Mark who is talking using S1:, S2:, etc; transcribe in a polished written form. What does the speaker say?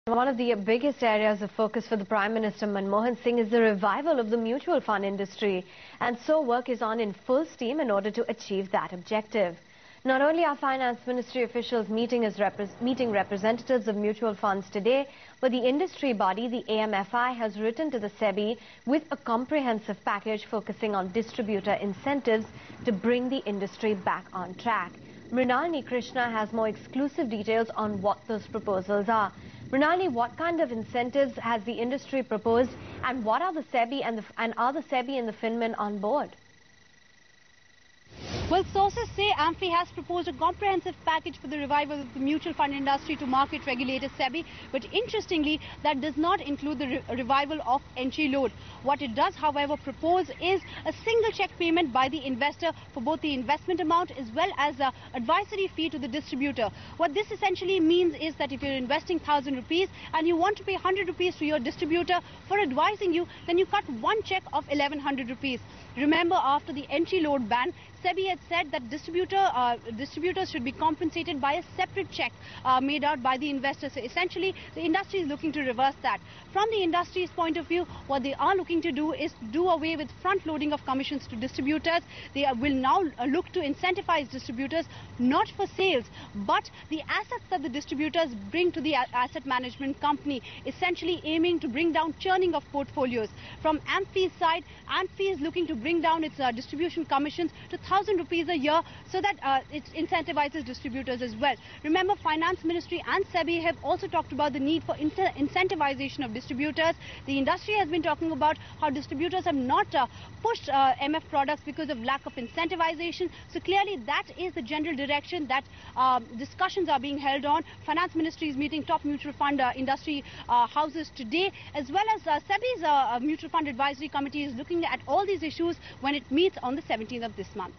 S1: One of the biggest areas of focus for the Prime Minister Manmohan Singh is the revival of the mutual fund industry, and so work is on in full steam in order to achieve that objective. Not only are Finance Ministry officials meeting representatives of mutual funds today, but the industry body, the AMFI, has written to the SEBI with a comprehensive package focusing on distributor incentives to bring the industry back on track. Mrinalini Krishna has more exclusive details on what those proposals are. Mrinalini, what kind of incentives has the industry proposed, and what are the SEBI and are the SEBI and the FinMin on board?
S2: Well, sources say AMFI has proposed a comprehensive package for the revival of the mutual fund industry to market regulator SEBI, but interestingly, that does not include the revival of entry load. What it does, however, propose is a single check payment by the investor for both the investment amount as well as an advisory fee to the distributor. What this essentially means is that if you're investing 1,000 rupees and you want to pay 100 rupees to your distributor for advising you, then you cut one check of 1,100 rupees. Remember, after the entry load ban, SEBI had said that distributors should be compensated by a separate check made out by the investor. So essentially, the industry is looking to reverse that. From the industry's point of view, what they are looking to do is do away with front-loading of commissions to distributors. They will now look to incentivize distributors, not for sales, but the assets that the distributors bring to the asset management company, essentially aiming to bring down churning of portfolios. From AMFI's side, AMFI is looking to bring down its distribution commissions to 1,000 rupees a year so that it incentivizes distributors as well. Remember, Finance Ministry and SEBI have also talked about the need for incentivization of distributors. The industry has been talking about how distributors have not pushed MF products because of lack of incentivization. So clearly that is the general direction that discussions are being held on. Finance Ministry is meeting top mutual fund industry houses today, as well as SEBI's Mutual Fund Advisory Committee is looking at all these issues when it meets on the 17th of this month.